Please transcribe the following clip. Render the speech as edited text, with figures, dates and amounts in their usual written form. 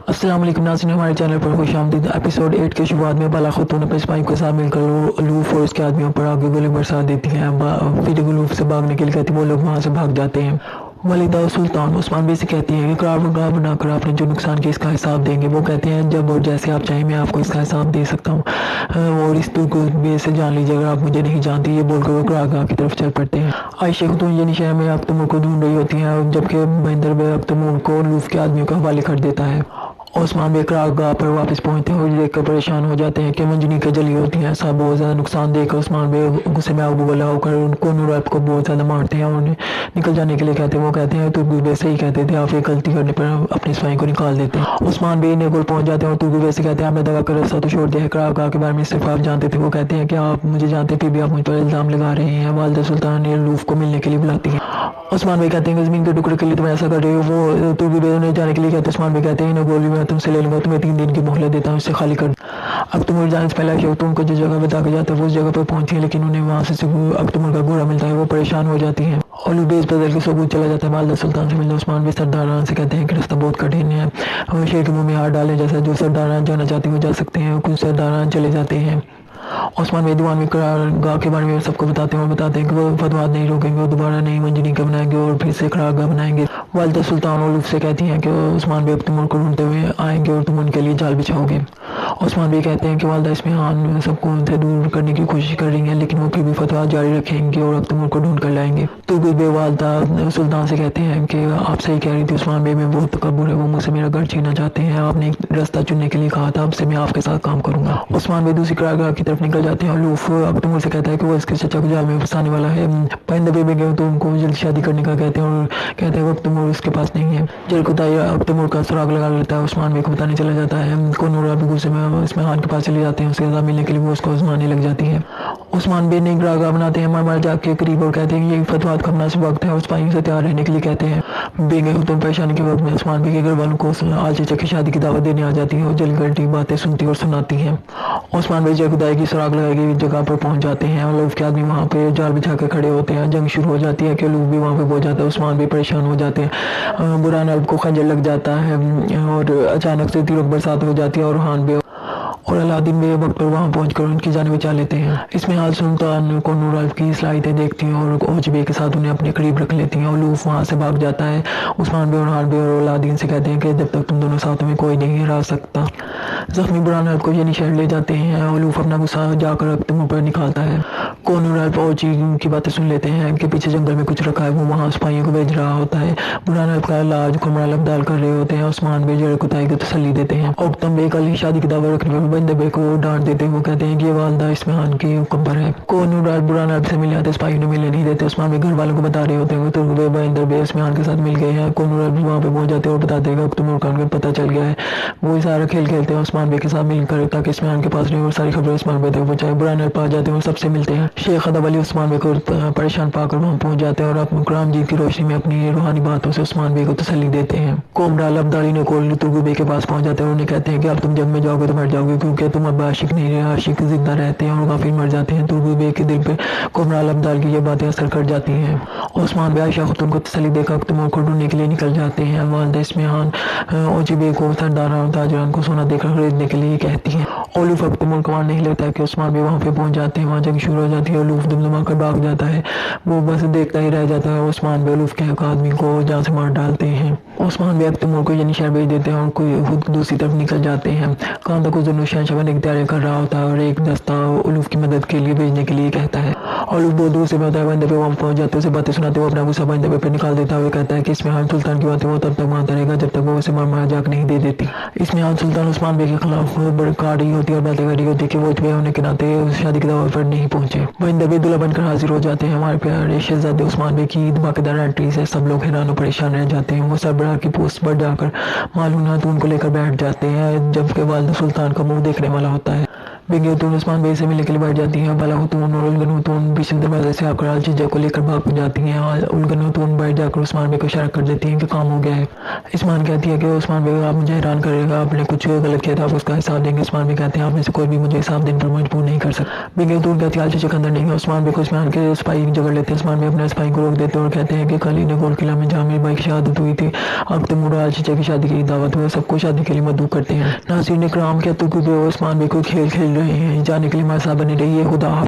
السلام علیکم ناظرین، ہمارے چینل پر خوش آمدید۔ ایپیسوڈ 8 کے شروعات میں بالا خاتون اپنے سپاہیوں کے ساتھ مل کر الوف اور اس کے آدمیوں پر آگ گولے برسا دیتی ہیں۔ پھر الوف سے بھاگنے کے لیے کہتی ہیں، وہ لوگ وہاں سے بھاگ جاتے ہیں۔ والدہ سلطان عثمان بے سے کہتی ہیں کہ قرار بنا کر آپ نے جو نقصان کیا اس کا حساب دیں گے۔ وہ کہتے ہیں جب اور جیسے آپ چاہیں میں آپ کو اس کا حساب دے سکتا ہوں، اور اس بے سے جان لیجیے اگر آپ مجھے نہیں جانتی۔ یہ بول کر وہ قرارگاہ کی طرف چل پڑتے ہیں۔ عائشہ خاتون یعنی شہر میں اب تمور کو ڈھونڈ رہی ہوتی ہیں، جبکہ مہندر بے اب تمور کو الوف کے آدمیوں کے حوالے کر دیتا ہے۔ عثمان بے قرارگاہ پر واپس پہنچتے ہیں اور دیکھ کر پریشان ہو جاتے ہیں کہ منجنی کے جلی ہوتی ہیں۔ سب بہت زیادہ نقصان دیکھ کر عثمان بے غصے میں آگ بگولا ہو کر ان کو نوراب کو بہت زیادہ مارتے ہیں اور انہیں نکل جانے کے لیے کہتے ہیں۔ وہ کہتے ہیں ترگو بے سے ہی کہتے تھے، آپ ایک غلطی کرنے پر اپنی سپاہی کو نکال دیتے ہیں۔ عثمان بے انہیں گول پہنچ جاتے ہیں اور ترگو بے سے کہتے ہیں آپ نے دگا کر راستہ تو چھوڑ دیا ہے، قرارگاہ کے بارے میں صرف آپ جانتے تھے۔ وہ کہتے ہیں کہ آپ مجھے جانتے پھر بھی آپ مجھ پر الزام لگا رہے ہیں۔ والدہ سلطان نے الوف کو ملنے کے لیے بلاتی ہیں۔ عثمان بے کہتے ہیں کہ زمین کے ٹکڑے کے لیے تم ایسا کر رہے ہو۔ وہ ترگو بے انہیں جانے کے لیے کہتے ہیں۔ عثمان بے کہتے ہیں انہیں گولی میں تم سے لے لوں گا، تمہیں 3 دن کی مہلت دیتا ہوں، اسے خالی کر دو۔ اکتمور جانے سے پہلے خاتون کو جس جگہ بتا کے جاتا ہے وہ اس جگہ پر پہنچتی ہیں، لیکن انہیں وہاں سے اکتمور کا گھوڑا ملتا ہے۔ وہ پریشان ہو جاتی ہیں اور بیس بدل کے سکوت چلا جاتا ہے۔ والدہ سلطان سے ملنے عثمان بے سرداران سے کہتے ہیں کہ راستہ بہت کٹھن ہے، شیر کے منہ میں ہاتھ ڈالیں جیسا جو سرداران جانا چاہتے ہیں وہ جا سکتے ہیں۔ کچھ سرداران چلے جاتے ہیں۔ عثمان بے دیوان میں قرارگاہ کے بارے میں سب کو بتاتے ہیں اور بتاتے ہیں کہ وہ فتویٰ نہیں روکیں گے، وہ دوبارہ نئی منجنی کا بنائیں گے اور پھر سے قرارگاہ بنائیں گے۔ والدہ سلطان الوف سے کہتی ہیں کہ عثمان بے تمور کو ڈھونڈتے ہوئے آئیں گے اور تم ان کے لیے جال بچھاؤ گے۔ عثمان بے کہتے ہیں کہ والدہ اسمعان سب کو ان سے دور کرنے کی کوشش کر رہی ہیں، لیکن وہ پھر بھی فتویٰ جاری رکھیں گے اور تمور کو ڈھونڈ کر لائیں گے۔ ترگو بے والدہ سلطان سے کہتے ہیں کہ آپ صحیح کہہ رہی تھی، عثمان بے میں بہت تکبر ہے، وہ مجھ سے میرا گھر چھیننا چاہتے ہیں۔ آپ نے ایک راستہ چننے کے لیے کہا تھا، اب سے میں آپ کے ساتھ کام کروں گا۔ عثمان بے دوسری قرارگاہ کی طرف نکل جاتے ہیں۔ الوف تمور سے کہتا ہے کہ وہ اس کے چچا کو جال میں پھنسانے والا ہے۔ پرندہ بے گئے تو ان کو جلد شادی کرنے کا کہتے ہیں اور کہتے ہیں کہ تمور اس کے پاس نہیں ہے۔ جلکتائی تمور کا سراغ لگا لیتا ہے، عثمان بے کو بتانے چلا جاتا ہے۔ نورا بھی غصے میں اسمعان کے پاس چلے جاتے ہیں، اس کے عذاب ملنے کے لیے وہ اس کو آزمانے لگ جاتی ہے۔ عثمان بے نئی قرارگاہ بناتے ہیں، مرمر جا کے قریب اور کہتے ہیں کہ یہ فتویٰ کا مناسب وقت ہے اور سپاہیوں سے تیار رہنے کے لیے کہتے ہیں۔ بے گئے خاتون پریشانی کے وقت میں عثمان بے کے گھر والوں کو آل چچا کی شادی کی دعوت دینے آ جاتی ہے اور جل گھنٹی باتیں سنتی اور سناتی ہیں۔ عثمان بے جلکتائی کی سراغ لگائی گئی جگہ پر پہنچ جاتے ہیں اور الوف کے آدمی وہاں پہ جال بچھا کے کھڑے ہوتے ہیں۔ جنگ شروع ہو جاتی ہے کہ الوف بھی وہاں پہ پہنچ جاتا ہے۔ عثمان بے پریشان ہو جاتے ہیں، برہان الب کو خنجر لگ جاتا ہے اور اچانک سے تیروں کی برسات ہو جاتی ہے اور روحان بے اور الادین بے وقت پر وہاں پہنچ کر ان کی جانیں بچا لیتے ہیں۔ اس میں حال سلطان کو نور الف کی صلاحیتیں دیکھتی ہیں اور اوج بے کے ساتھ انہیں اپنے قریب رکھ لیتی ہیں۔ الوف وہاں سے بھاگ جاتا ہے۔ عثمان بے اور روحان بے اور الادین سے کہتے ہیں کہ جب تک تم دونوں ساتھ میں کوئی نہیں ہرا سکتا۔ زخمی برہان الف کو یعنی شہر لے جاتے ہیں۔ الوف اپنا غصہ جا کر تمور پر نکالتا ہے۔ نور الف اوجی کی باتیں سن لیتے ہیں کہ پیچھے جنگل میں کچھ رکھا ہے، وہ وہاں سپاہیوں کو بھیج رہا ہوتا ہے۔ برہان الف کا علاج قمرال ابدال کر رہے ہوتے ہیں۔ عثمان بے جلکتائی کو تسلی دیتے ہیں۔ اوکتم بے کل ہی شادی کی دعوت رکھنے پر بندر بے کو ڈانٹ دیتے ہیں۔ وہ کہتے ہیں کہ یہ والدہ اسمعان کی حکم پر ہے۔ نور الف برہان الف سے ملنے آتے سپاہی انہیں ملنے نہیں دیتے۔ عثمان بے گھر والوں کو بتا رہے ہوتے ہیں کہ ترگو بے بندر بے اسمعان کے ساتھ مل گئے ہیں۔ نور الف وہاں پہ پہنچ جاتے ہیں اور بتاتے ہیں کہ تمور کا ان کو پتہ چل گیا ہے۔ وہ اشارہ کھیل کھیلتے ہیں عثمان بے کے ساتھ مل کر تاکہ اسمعان کے پاس رہے اور ساری خبریں عثمان بے تک پہنچائے۔ برہان الف آ جاتے ہیں اور سب سے ملتے ہیں۔ شیخ ادب علی عثمان بے کو پریشان پا کر وہاں پہنچ جاتے ہیں اور اپنے قرآن جیت کی روشنی میں اپنی روحانی باتوں سے عثمان بے کو تسلی دیتے ہیں۔ قمرال ابدالی نے کول ترگو بے کے پاس پہنچ جاتے ہیں اور انہیں کہتے ہیں کہ اب تم جنگ میں جاؤ گے تو مر جاؤ گے، کیونکہ تم اب عاشق نہیں رہے، عاشق زندہ رہتے ہیں اور غافل مر جاتے ہیں۔ ترگو بے کے دل پہ قمرال ابدال کی یہ باتیں اثر کر جاتی ہیں۔ عثمان بے عائشہ خاتون کو تسلی دے کر تمور کو ڈھونڈنے کے لیے نکل جاتے ہیں۔ والدہ اسمعان اوجی بے کو سرداران اور تاجران کو سونا دے کر خریدنے کے لیے کہتی ہیں۔ الوف اب تمور کو وہاں نہیں لیتا ہے کہ عثمان بے وہاں پہ پہنچ جاتے ہیں۔ وہاں جنگ شروع ہو جاتی ہے۔ الوف دمدما کر بھاگ جاتا ہے، وہ بس دیکھتا ہی رہ جاتا ہے۔ عثمان بے الوف کے ایک آدمی کو جان سے مار ڈالتے ہیں۔ عثمان بے اب تمور کو یعنی شہر بھیج دیتے ہیں اور خود دوسری طرف نکل جاتے ہیں۔ کاندہ کو ذو النورشہنشاہ بننے کی تیاری کر رہا ہوتا ہے اور ایک دستہ الوف کی مدد کے لیے بھیجنے کے لیے کہتا ہے۔ الوف بہت دور سے ہوتا ہے، بندر پہ وہاں پہنچ جاتے ہیں، اسے باتیں سناتے ہوئے اپنا غصہ بندر پہ نکال دیتا ہے۔ وہ کہتا ہے کہ اسمعان سلطان کی باتیں وہ تب تک مانتا رہے گا جب تک وہ اسے مار جاک نہیں دے دیتی۔ اسمعان سلطان عثمان بے کے خلاف کاٹ رہی ہوتی ہے اور باتیں کر رہی ہوتی ہے کہ وہ اتبے ہونے کے ناطے شادی کی دعوت پر نہیں پہنچے۔ بندر بے دلہا بن کر حاضر ہو جاتے ہیں۔ ہمارے پیارے شہزادے عثمان بے کی دھماکےدار انٹری سے سب لوگ حیران و پریشان رہ جاتے ہیں۔ وہ سربراہ کی پوسٹ پر جا کر معلوم خاتون کو لے کر بیٹھ جاتے ہیں، جبکہ والدہ سلطان کا منہ دیکھنے والا ہوتا ہے۔ بنگی خاتون عثمان بھائی سے ملنے کے لیے بیٹھ جاتی ہیں. بالا خاتون اور الگن خاتون پیچھے دروازے سے آ کر الچیچا کو لے کر بھاگ جاتی ہیں. الگن خاتون بیٹھ جا کر عثمان بھائی کو اشارہ کر دیتی ہیں کہ کام ہو گیا ہے. عثمان کہتی ہے کہ عثمان بھائی آپ مجھے حیران کرے گا، آپ نے کچھ غلط کیا تھا، آپ اس کا حساب دیں گے. عثمان بھائی کہتے ہیں آپ میں سے کوئی بھی مجھے حساب دینے پر مجبور نہیں کر سکتا. بنگی خاتون کہتی ہے الچیچا اندر نہیں ہے. عثمان بھائی کو عثمان کے سپاہی جگڑ لیتے ہیں. عثمان بھائی اپنے سپاہی کو روک دیتے ہیں اور کہتے ہیں کہ کل ہی نے گول قلعہ میں جہاں میرے بھائی کی شہادت ہوئی تھی، اب تیمور اور الچیچا کی شادی کے لیے دعوت ہوئے، سب کو شادی کے لیے مدعو کرتے ہیں. ناظرین اکرام، کیا تو کیونکہ عثمان بھائی کوئی کھیل کھیل رہے ہیں، جانے کے لیے ہمارے ساتھ بنے رہیے. خدا حافظ.